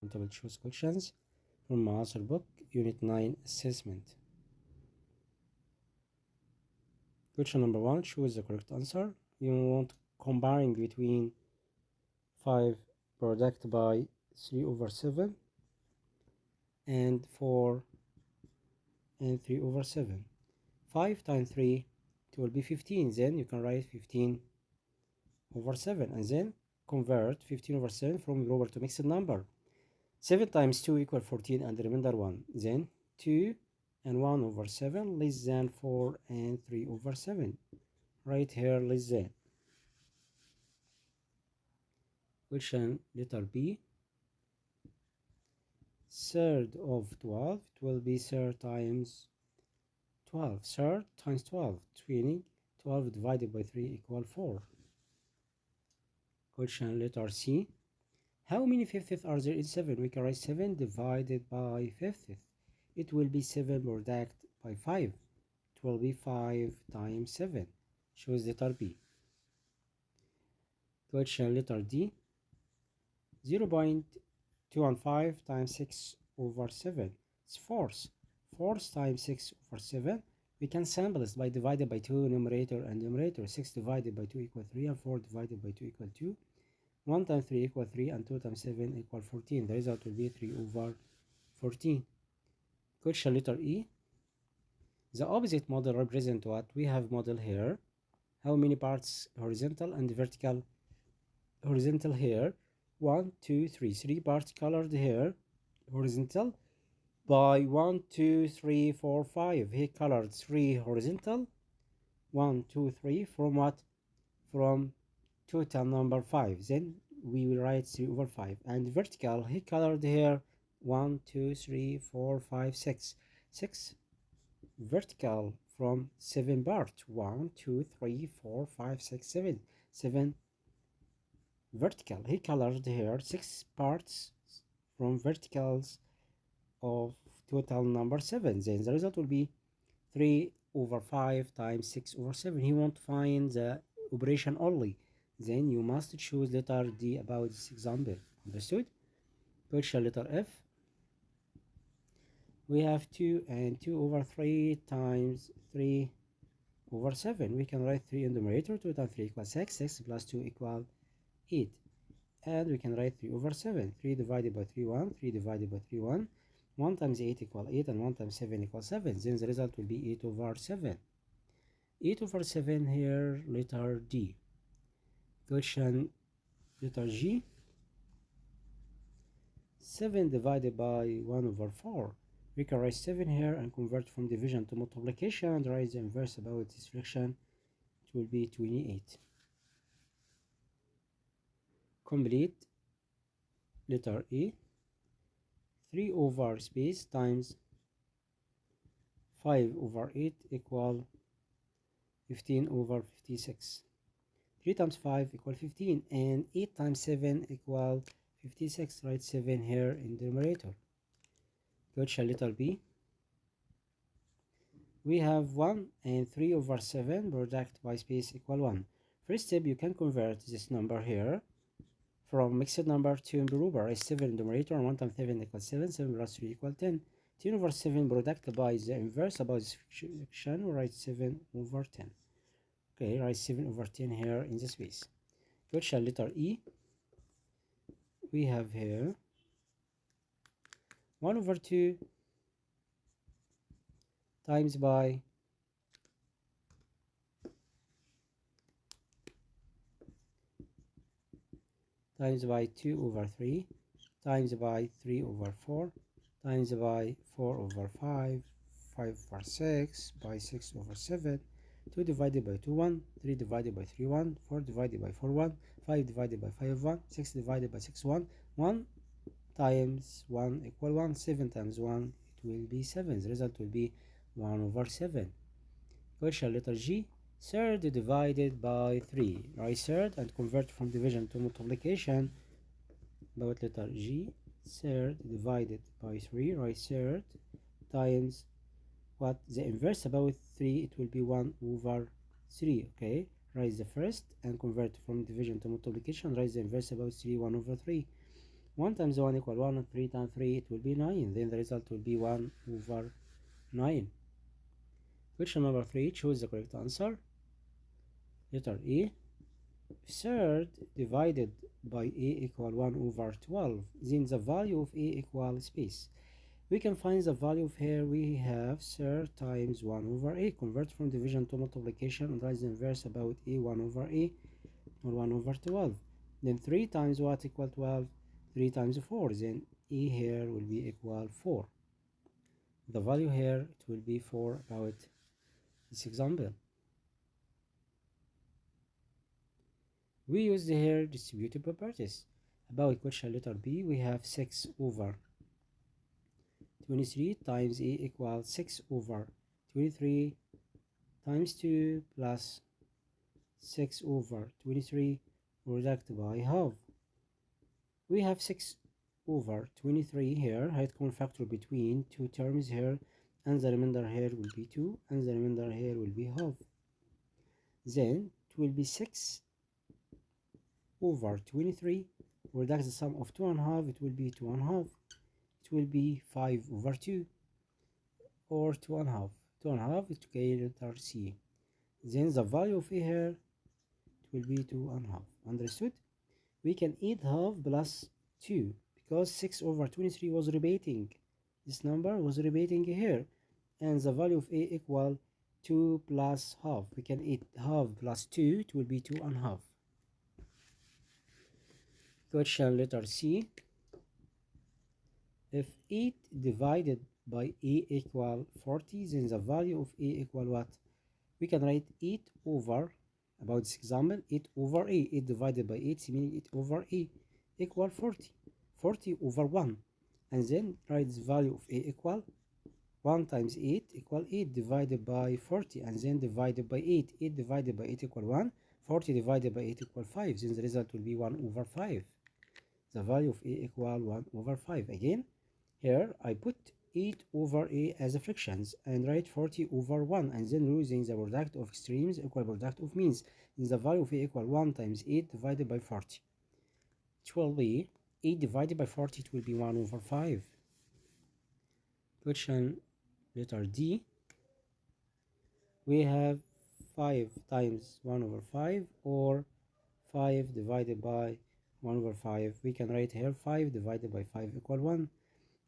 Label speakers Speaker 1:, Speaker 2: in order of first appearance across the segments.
Speaker 1: multiple choice questions from المعاصر book, Unit 9 assessment. Question number 1, choose the correct answer. You want comparing between 5 product by 3/7 and 4 and 3/7. 5 times 3, it will be 15. Then you can write 15/7 and then convert 15/7 from global to mixed number. 7 times 2 equal 14 and remainder 1. Then 2 and 1/7 less than 4 and 3/7. Right here less than. Question letter B. Third of 12, it will be third times 12. Third times 12, 20. 12 divided by 3 equal 4. Question letter C. How many fifths are there in 7? We can write 7 divided by fifths. It will be 7 product by 5. It will be 5 times 7. Choose letter B. Question letter D. 0.215 times 6/7. It's fourth. Fourth times 6/7. We can sample this by divided by 2 numerator and numerator. 6 divided by 2 equal 3 and 4 divided by 2 equal 2. 1 times 3 equal 3 and 2 times 7 equal 14. The result will be 3/14. Question letter E. The opposite model represent what? We have model here. How many parts horizontal and vertical? Horizontal here. 1, 2, 3. 3 parts colored here. Horizontal. By 1, 2, 3, 4, 5. He colored 3 horizontal. 1, 2, 3. From what? From total number 5. Then we will write 3/5. And vertical, he colored here 1, 2, 3, 4, 5, 6. 6 vertical from 7 parts. 1, 2, 3, 4, 5, 6, 7. 7 vertical. He colored here 6 parts from verticals of total number 7. Then the result will be 3/5 times 6/7. He won't find the operation only. Then you must choose letter D about this example. Understood? Question letter F. We have 2 and 2/3 times 3/7. We can write 3 in the numerator. 2 times 3 equals 6. 6 plus 2 equals 8. And we can write 3/7. 3 divided by 3, 1. 3 divided by 3, 1. 1 times 8 equals 8 and 1 times 7 equals 7. Then the result will be 8/7. 8/7 here, letter D. Question letter G. 7 divided by 1/4. We can write 7 here and convert from division to multiplication and write the inverse about this fraction. It will be 28. Complete letter E. 3 over space times 5/8 equal 15/56. 3 times 5 equal 15 and 8 times 7 equal 56. Write 7 here in the numerator. Question letter B. We have 1 and 3/7 product by space equal 1. First step, you can convert this number here from mixed number to improper. Is 7 in the numerator and 1 times 7 equals 7. 7 plus 3 equals 10. 10/7 product by the inverse about this fraction. We write 7/10. Okay, write 7/10 here in the space. Question letter E. We have here 1/2 times by 2/3 times by 3/4 times by 4/5 5/6 by 6/7. 2 divided by 2, 1. 3 divided by 3, 1. 4 divided by 4, 1. 5 divided by 5, 1. 6 divided by 6, 1. 1 times 1 equal 1. 7 times 1, it will be 7. The result will be 1/7. Question letter G. Third divided by 3. Write third and convert from division to multiplication. About letter G. Third divided by 3. Write third times what? The inverse about 3. It will be 1/3. Okay. Write the first and convert from division to multiplication. Write the inverse about 3. 1/3. 1 times 1 equal 1, and 3 times 3 it will be 9. Then the result will be 1 over 9. Question number 3, choose the correct answer. Letter E. Third divided by A equal 1 over 12. Then the value of A equal space. We can find the value of here. We have third times 1 over A. Convert from division to multiplication and write the inverse about A 1 over A or 1 over 12. Then 3 times what equal 12? 3 times 4. Then A here will be equal 4. The value here it will be 4 about this example. We use here distributive properties. About question letter B, we have 6 over 23 times A equals 6 over 23 times 2 plus 6 over 23 product by half. We have 6 over 23 here, height common factor between two terms here, and the remainder here will be 2, and the remainder here will be half. Then it will be 6 over 23, product the sum of 2 and half, it will be 2 and half. It will be 5 over 2 or 2 and half. 2 and half is okay, letter C. Then the value of A here it will be 2 and half. Understood? We can add half plus 2 because 6 over 23 was repeating. This number was repeating here, and the value of A equal 2 plus half. We can add half plus 2, it will be 2 and half. Question letter C. If 8 divided by A equal 40, then the value of A equal what? We can write 8 over, about this example, 8 over A. 8 divided by 8 meaning 8 over A equal 40. 40 over 1. And then write the value of A equal 1 times 8 equal 8 divided by 40. And then divided by 8. 8 divided by 8 equal 1. 40 divided by 8 equal 5. Then the result will be 1 over 5. The value of A equal 1 over 5. Again, here I put 8 over A as a fractions and write 40 over 1, and then using the product of extremes equal product of means. Then the value of A equal 1 times 8 divided by 40. It will be 8 divided by 40, it will be 1 over 5. Question letter D. We have 5 times 1 over 5 or 5 divided by 1 over 5. We can write here 5 divided by 5 equal 1.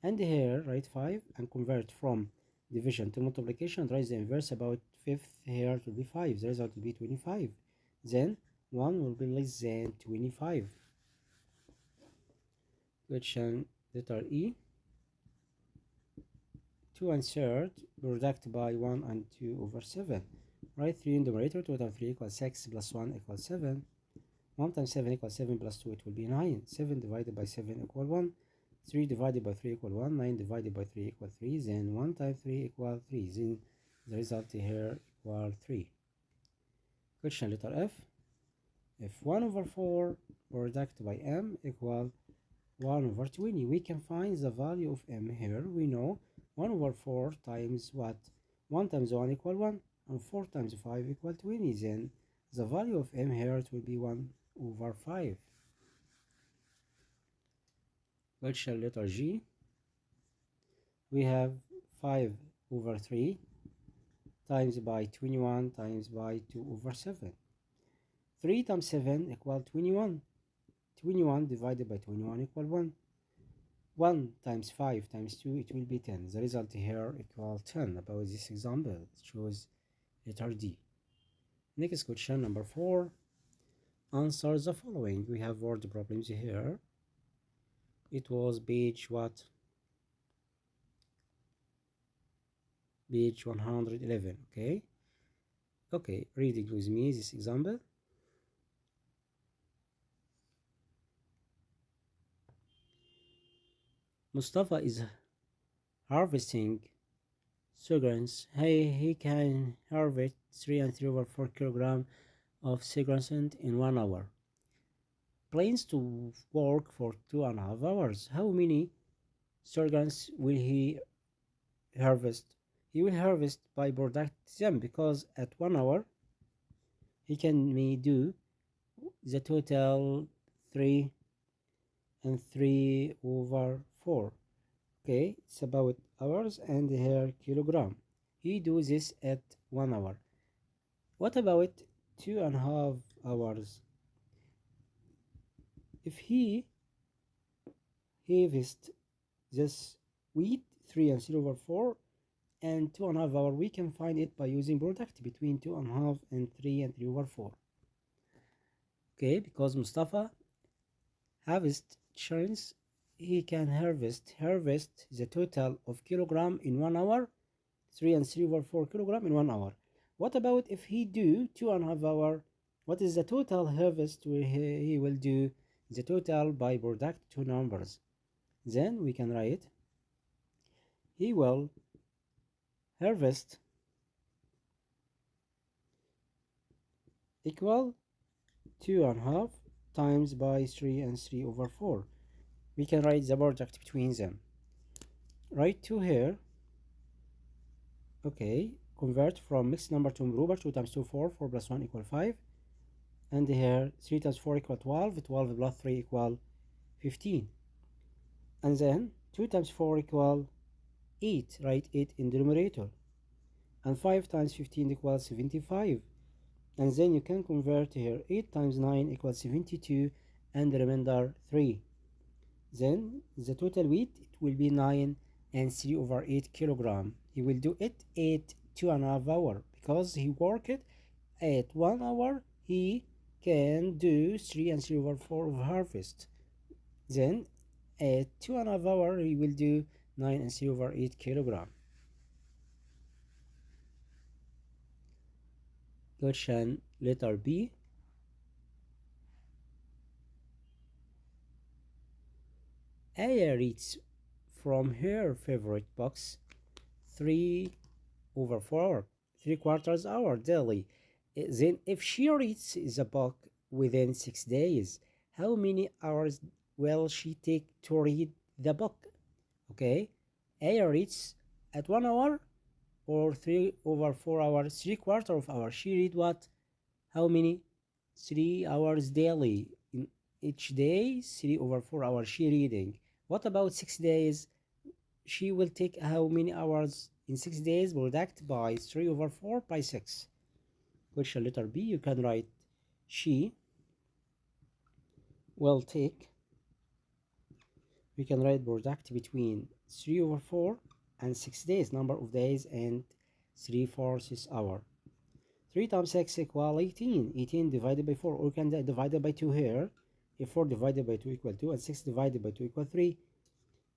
Speaker 1: And here write 5 and convert from division to multiplication. Write the inverse about 5th here to be 5. The result will be 25. Then 1 will be less than 25. Question letter E. 2 and third product by 1 and 2 over 7. Write 3 in the numerator. Total 3 equals 6 plus 1 equals 7. 1 times 7 equals 7 plus 2, it will be 9. 7 divided by 7 equal 1. 3 divided by 3 equal 1. 9 divided by 3 equal 3. Then 1 times 3 equal 3. Then the result here equal 3. Question letter F. If 1 over 4 product by M equal 1 over 20, we can find the value of M here. We know 1 over 4 times what? 1 times 1 equal 1, and 4 times 5 equal 20. Then the value of M here it will be 1 over 5. Question letter G. We have 5 over 3 times by 21 times by 2 over 7. 3 times 7 equal 21. 21 divided by 21 equal 1. 1 times 5 times 2, it will be 10. The result here equal 10. About this example, choose letter D. Next question, number 4. Answer the following. We have word problems here. It was page what? Page 111. Okay, reading with me this example. Mustafa is harvesting sugarcane. He can harvest 3 and 3 over 4 kilograms of sugarcane in 1 hour. Plans to work for 2.5 hours. How many sugarcane will he harvest? He will harvest by product them, because at 1 hour he can do the total 3 and 3 over 4. Okay, it's about hours, and here kilogram. He do this at 1 hour. What about 2.5 hours? If he harvest this wheat 3 and 0 over 4 and 2.5 hour, we can find it by using product between 2.5 and 3 and 3 over 4. Okay, because Mustafa harvest chance, he can harvest the total of kilogram in 1 hour, 3 and 3 over 4 kilogram in 1 hour. What about if he do 2.5 hour? What is the total harvest he will do? The total by product two numbers. Then we can write he will harvest equal 2.5 times by 3 and 3 over 4. We can write the product between them. Write 2 here. Okay, convert from mixed number to improver. 2 times 2 4, 4 plus 1 equal 5. And here 3 times 4 equal 12, 12 plus 3 equal 15. And then 2 times 4 equal 8, write 8 in the numerator. And 5 times 15 equals 75. And then you can convert here 8 times 9 equals 72 and the remainder 3. Then the total weight, it will be 9 and 3 over 8 kilogram. He will do it at 2.5 hours because he worked at 1 hour. He can do 3 and 3 over 4 of harvest. Then at 2.5 hours he will do 9 and 3 over 8 kilogram. Question letter B. Aya reads from her favorite books 3 over 4, 3/4 hour daily. Then if she reads the book within 6 days, how many hours will she take to read the book? Okay, Aya reads at 1 hour or 3 over 4 hours, 3/4 of hour. She read what? How many? 3 hours daily. In each day, 3 over 4 hours she reading. What about 6 days? She will take how many hours in 6 days? Product by 3 over 4 by 6. Question letter B, you can write she will take, we can write product between 3 over 4 and 6 days, number of days, and 3/4 hour. 3 times 6 equal 18. 18 divided by 4, or we can divide it by 2 here. If 4 divided by 2 equal 2 and 6 divided by 2 equal 3.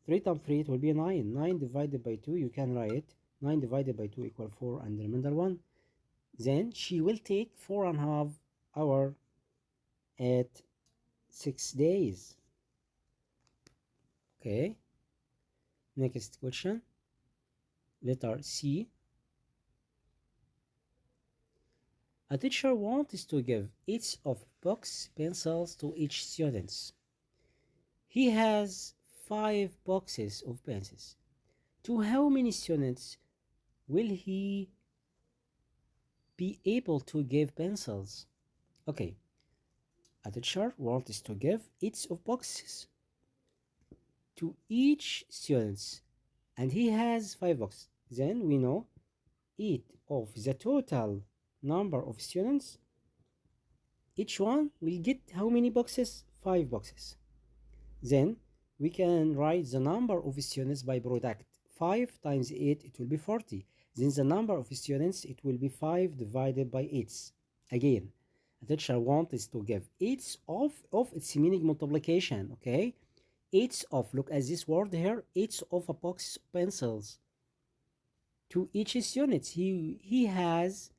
Speaker 1: 3 times 3, it will be 9. 9 divided by 2, you can write 9 divided by 2 equal 4 and the remainder 1. Then she will take 4.5 hours at 6 days. Okay. Next question. Letter C. A teacher wants to give each of books, pencils to each student. He has 5 boxes of pencils. To how many students will he be able to give pencils? Okay, a teacher wants to give each of boxes to each student, and he has 5 boxes. Then we know 8 of the total number of students, each one will get how many boxes? 5 boxes. Then we can write the number of students by product. 5 times 8, it will be 40. Then the number of students, it will be 5 divided by 8. Again, the teacher wants to give each of its meaning multiplication, okay? Each of, look at this word here, each of a box of pencils. To each student, he has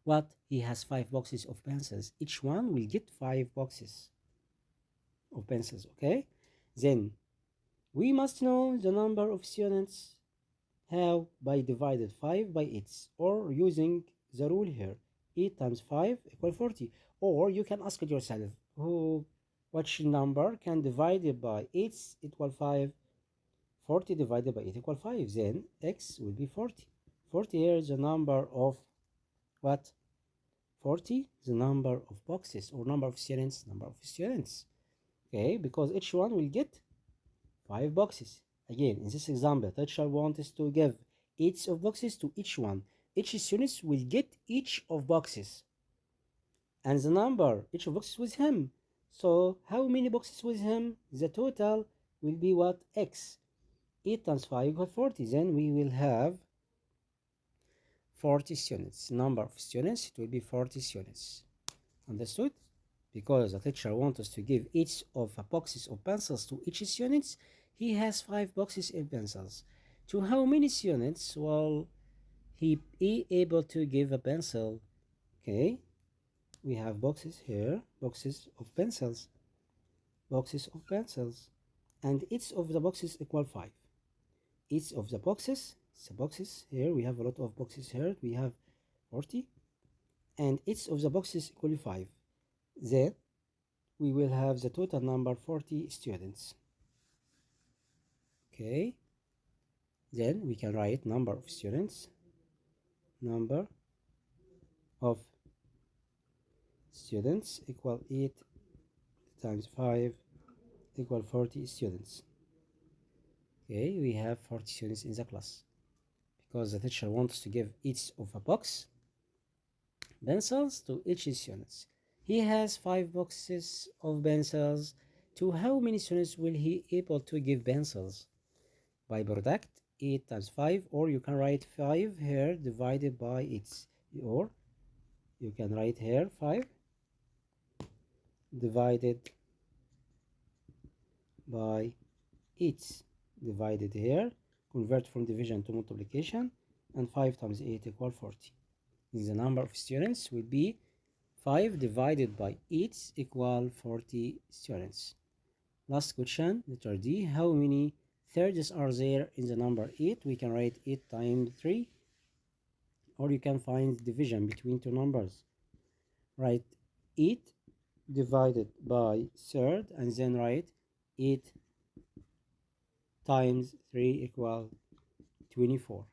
Speaker 1: what? He has 5 boxes of pencils. Each one will get 5 boxes of pencils, okay? Then we must know the number of students. How? By divided 5 by 8, or using the rule here, 8 times 5 equal 40. Or you can ask yourself, which number can divide it by 8 equal 5? 40 divided by 8 equal 5. Then x will be 40. 40 here is the number of what? 40, the number of boxes, or number of students, number of students. Okay, because each one will get 5 boxes. Again, in this example, teacher wants to give each of boxes to each one. Each student will get each of boxes and the number each of boxes with him. So how many boxes with him? The total will be what? X. 8 times 5 equals 40. Then we will have 40 students. Number of students, it will be 40 students. Understood? Because the teacher wants us to give each of the boxes of pencils to each student, he has 5 boxes of pencils. To how many students will he be able to give a pencil? Okay, we have boxes here, boxes of pencils, and each of the boxes equal 5. Each of the boxes here, we have a lot of boxes here, we have 40, and each of the boxes equal 5. Then we will have the total number 40 students. Okay, then we can write number of students, number of students equal 8 times 5 equal 40 students. Okay, we have 40 students in the class because the teacher wants to give each of a box pencils to each student. He has 5 boxes of pencils. To how many students will he able to give pencils? By product 8 times 5, or you can write 5 here divided by 8, or you can write here 5 divided by 8 divided here, convert from division to multiplication, and 5 times 8 equal 40. The number of students will be 5 divided by 8 equal 40 students. Last question, letter D. How many thirds are there in the number 8? We can write 8 times 3, or you can find division between two numbers. Write 8 divided by third, and then write 8 times 3 equal 24.